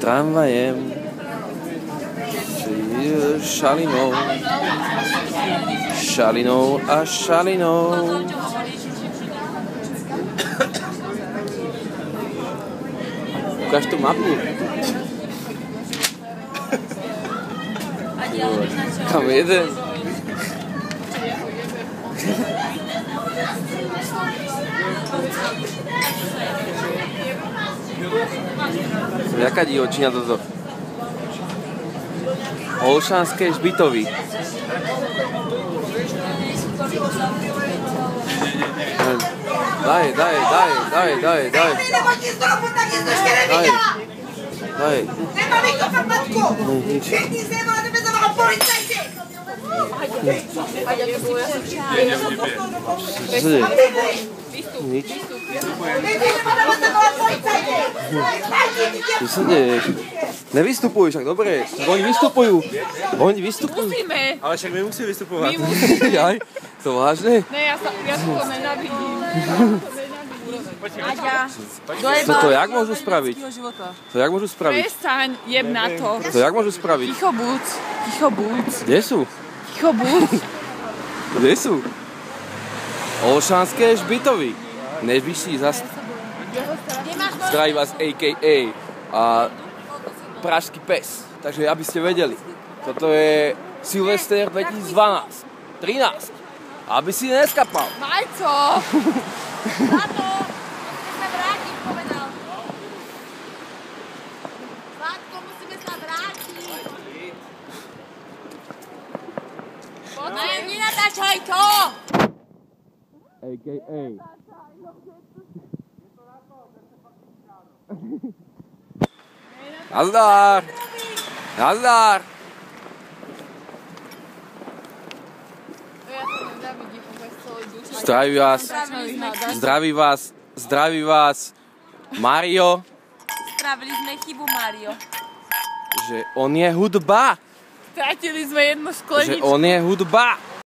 Tramvajem Šalinou a Šalinou. Ukáž tú mapu. Kam jeden? Jaká divočina toto? Olšanské Žbitovy. Daj. Daj. Nemá nikto kapatku! Všichni z nebo nebezovala policajti! Nič. Čo sa deje? Nevystupuj, však dobre. Oni vystupujú. Musíme. Ale však my musíme vystupovať. My musíme. Jaj, to vážne? Ne, ja to nenávidím. To jak môžu spraviť? To jak môžu spraviť? Prestaň, jeb na to. To jak môžu spraviť? Ticho buď. Kde sú? Ticho buď. Kde sú? Olšanské Žbitovy. Nejvyšší zdraví vás a.k.a. a Pražský pes. Takže aby ste vedeli, toto je Silvester 2012, 13. Aby si neskapal. Majco! Zlato, musíme sa vrátiť, povedal. Zlatko, musíme sa vrátiť. Nenatáčaj to! a.k.a. Nazdar! Nazdar! Zdraví vás Mario. Spravili sme chybu, Mario. Že on je hudba. Stratili sme jednu Že skleničku. on je hudba.